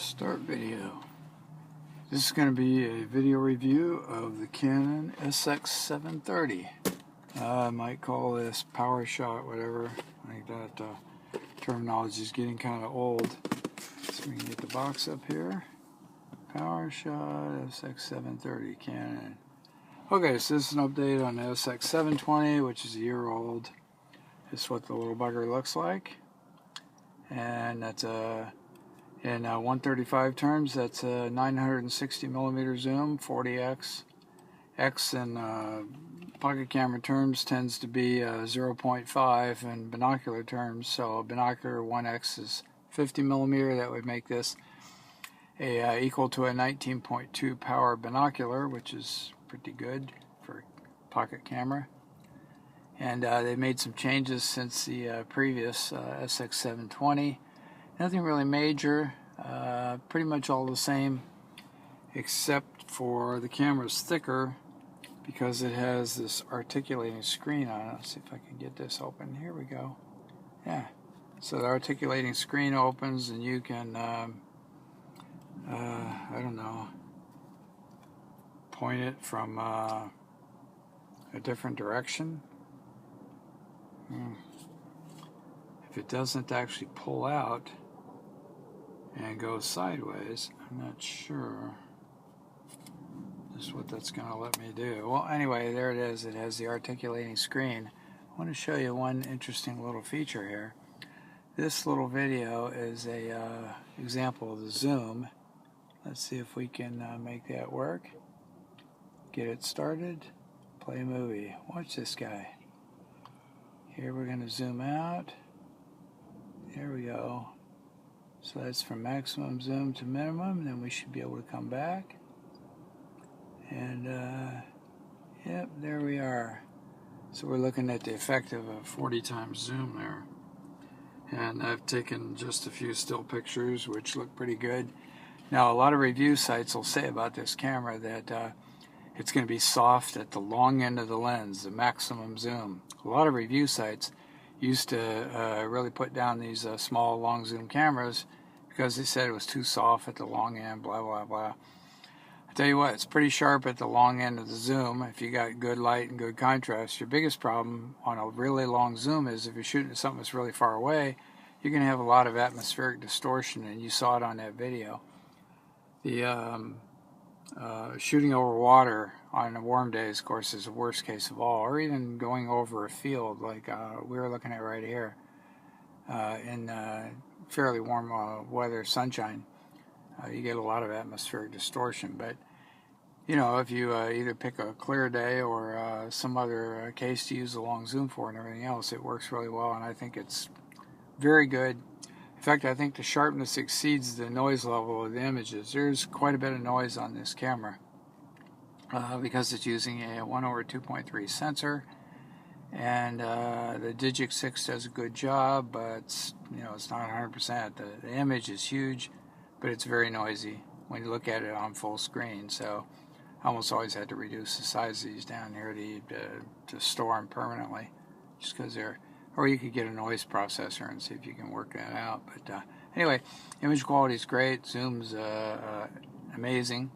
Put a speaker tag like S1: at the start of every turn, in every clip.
S1: Start video. This is going to be a video review of the Canon SX-730. I might call this power shot, whatever. I think that terminology is getting kind of old. So we can get the box up here. Power shot SX-730 Canon. Okay, so this is an update on the SX-720, which is a year old. This is what the little bugger looks like. And that's in 135 terms, that's a 960 millimeter zoom, 40x. X in pocket camera terms tends to be 0.5 in binocular terms. So binocular 1x is 50 millimeter. That would make this equal to a 19.2 power binocular, which is pretty good for pocket camera. And they made some changes since the previous SX-720. Nothing really major, pretty much all the same, except for the camera's thicker because it has this articulating screen on it. Let's see if I can get this open. Here we go. Yeah, so the articulating screen opens and you can, I don't know, point it from a different direction. If it doesn't actually pull out and go sideways, I'm not sure just what that's going to let me do. Well, anyway, there it is. It has the articulating screen. I want to show you one interesting little feature here. This little video is a example of the zoom. Let's see if we can make that work. Get it started. Play movie. Watch this guy. Here we're going to zoom out. There we go. So that's from maximum zoom to minimum. Then we should be able to come back. And yep, there we are. So we're looking at the effect of a 40 times zoom there. And I've taken just a few still pictures, which look pretty good. Now, a lot of review sites will say about this camera that it's going to be soft at the long end of the lens, the maximum zoom. A lot of review sites used to really put down these small long zoom cameras because they said it was too soft at the long end, blah, blah, blah. I tell you what, it's pretty sharp at the long end of the zoom if you got good light and good contrast. Your biggest problem on a really long zoom is if you're shooting at something that's really far away, you're going to have a lot of atmospheric distortion, and you saw it on that video. The shooting over water on a warm days, of course, is the worst case of all, or even going over a field like we were looking at right here in fairly warm weather, sunshine. You get a lot of atmospheric distortion. But you know, if you either pick a clear day or some other case to use the long zoom for and everything else, it works really well, and I think it's very good. In fact, I think the sharpness exceeds the noise level of the images. There's quite a bit of noise on this camera because it's using a 1/2.3 sensor, and the Digic 6 does a good job, but you know, it's not 100%. The image is huge, but it's very noisy when you look at it on full screen. So I almost always had to reduce the size of these down here to store them permanently, just because they're. Or you could get a noise processor and see if you can work that out. But anyway, image quality is great. Zoom's amazing.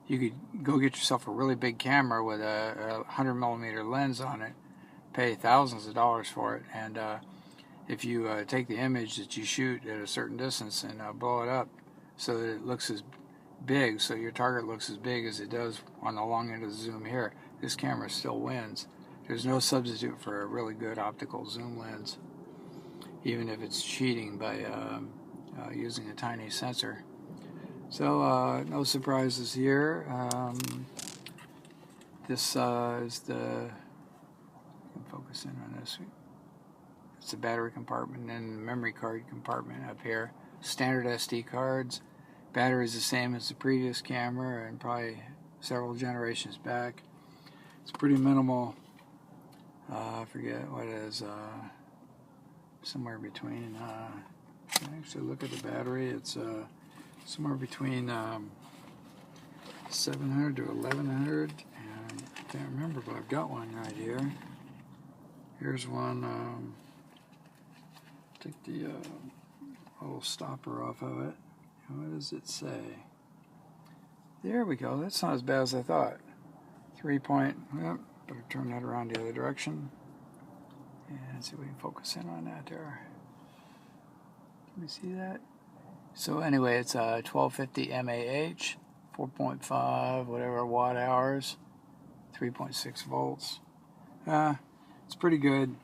S1: You could go get yourself a really big camera with a 100 millimeter lens on it, pay thousands of dollars for it, and if you take the image that you shoot at a certain distance and blow it up so that it looks as big, so your target looks as big as it does on the long end of the zoom here, this camera still wins. There's no substitute for a really good optical zoom lens, even if it's cheating by using a tiny sensor. So no surprises here. This is the, focus in on this. It's the battery compartment and the memory card compartment up here. Standard SD cards. Battery is the same as the previous camera and probably several generations back. It's pretty minimal. I forget what it is, somewhere between, actually look at the battery, it's somewhere between 700 to 1100, and I can't remember, but I've got one right here. Here's one, take the little stopper off of it, What does it say? There we go. That's not as bad as I thought. 3 point. Yep. Better turn that around the other direction. And see if we can focus in on that there. Can we see that? So anyway, it's 1250 mAh, 4.5 whatever watt hours, 3.6 volts. It's pretty good.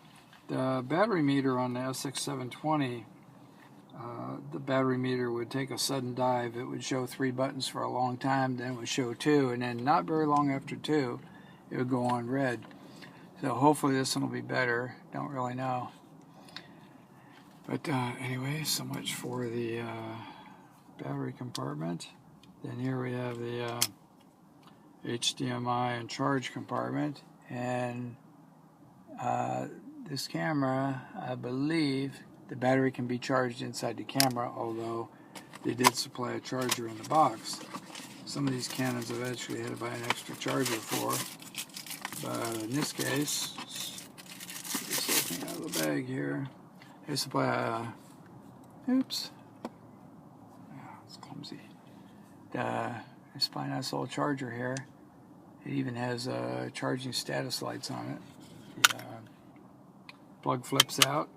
S1: The battery meter on the SX-730, the battery meter would take a sudden dive. It would show 3 buttons for a long time, then it would show 2, and then not very long after 2, it would go on red. So hopefully this one will be better. Don't really know. But anyway, so much for the battery compartment. Then here we have the HDMI and charge compartment. And this camera, I believe the battery can be charged inside the camera, although they did supply a charger in the box. Some of these Canons I've actually had to buy an extra charger for. But in this case, get this little thing out of the bag here. They supply a, oops, oh, it's clumsy. They supply a nice little charger here. It even has charging status lights on it. The plug flips out,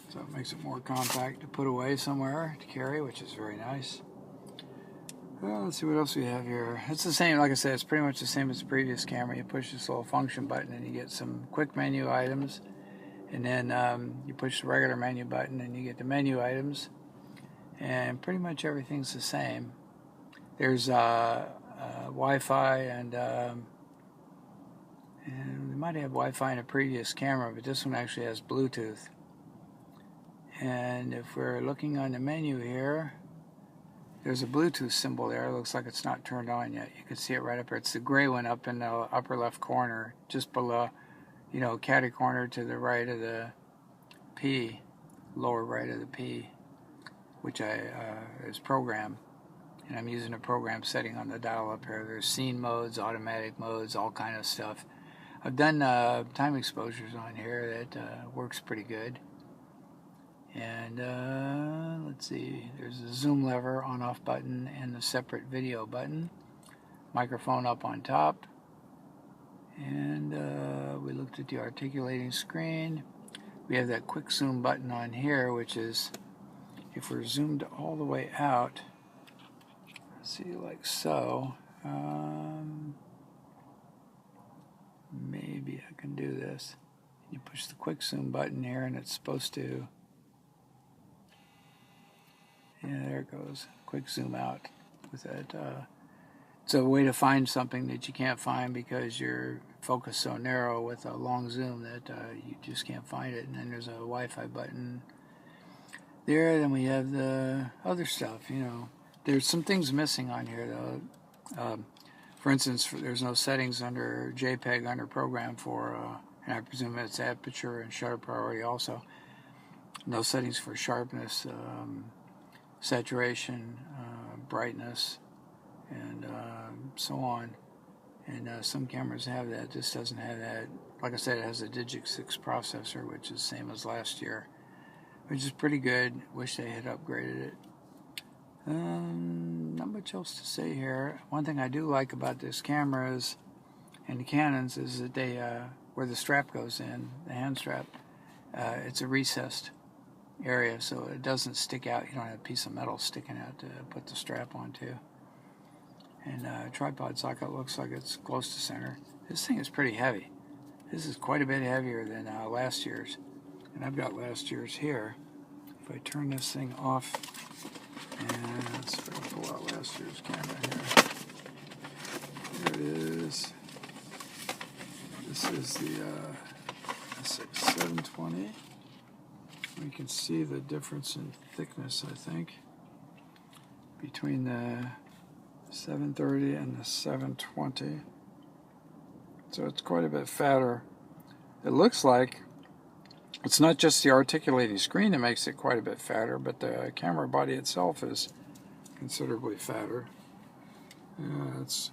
S1: so it makes it more compact to put away somewhere to carry, which is very nice. Well, let's see what else we have here. It's the same, like I said, it's pretty much the same as the previous camera. You push this little function button and you get some quick menu items. And then you push the regular menu button and you get the menu items. And pretty much everything's the same. There's Wi-Fi and we might have Wi-Fi in a previous camera, but this one actually has Bluetooth. And if we're looking on the menu here, there's a Bluetooth symbol there. It looks like it's not turned on yet. You can see it right up there. It's the gray one up in the upper left corner, just below, you know, catty corner to the right of the P, lower right of the P, which is program. And I'm using a program setting on the dial up here. There's scene modes, automatic modes, all kind of stuff. I've done time exposures on here that works pretty good. And let's see, there's a zoom lever, on-off button, and a separate video button. Microphone up on top. And we looked at the articulating screen. We have that quick zoom button on here, which is, if we're zoomed all the way out, let's see, like so. Maybe I can do this. You push the quick zoom button here, and it's supposed to, yeah, there it goes. Quick zoom out with that. It's a way to find something that you can't find because your focus so narrow with a long zoom that you just can't find it. And then there's a Wi-Fi button there. Then we have the other stuff, you know. There's some things missing on here, though. For instance, there's no settings under JPEG under program for, and I presume it's aperture and shutter priority also. No settings for sharpness, saturation, brightness, and so on. And some cameras have that. This doesn't have that. Like I said, it has a Digix 6 processor, which is the same as last year, which is pretty good. Wish they had upgraded it. Not much else to say here. One thing I do like about this camera is, and the Canons, is that they, where the strap goes in, the hand strap, it's a recessed area, so it doesn't stick out. You don't have a piece of metal sticking out to put the strap onto. And tripod socket looks like it's close to center. This thing is pretty heavy. This is quite a bit heavier than last year's. And I've got last year's here. If I turn this thing off, and let's try to pull out last year's camera here. There it is. This is the SX-730. We can see the difference in thickness, I think, between the 730 and the 720. So it's quite a bit fatter. It looks like it's not just the articulating screen that makes it quite a bit fatter, but the camera body itself is considerably fatter. Let's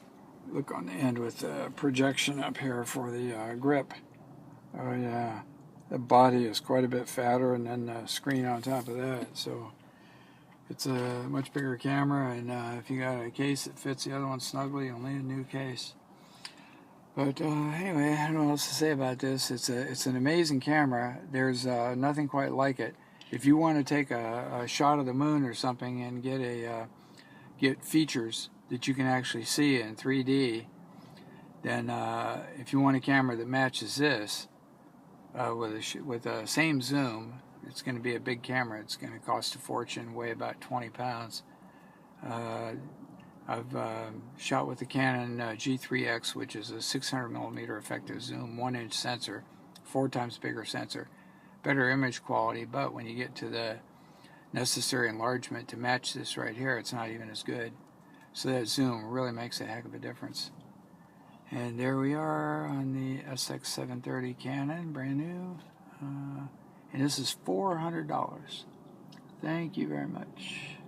S1: look on the end with the projection up here for the grip. Oh yeah, the body is quite a bit fatter, and then the screen on top of that. So It's a much bigger camera, and if you got a case that fits the other one snugly, you'll need a new case. But anyway, I don't know what else to say about this. It's an amazing camera. There's nothing quite like it. If you want to take a shot of the moon or something and get features that you can actually see in 3D, then if you want a camera that matches this with the same zoom, it's going to be a big camera. It's going to cost a fortune, weigh about 20 pounds. I've shot with the Canon G3X, which is a 600mm effective zoom, 1-inch sensor, 4 times bigger sensor, better image quality, but when you get to the necessary enlargement to match this right here, it's not even as good. So that zoom really makes a heck of a difference. And there we are on the SX-730 Canon, brand new. And this is $400. Thank you very much.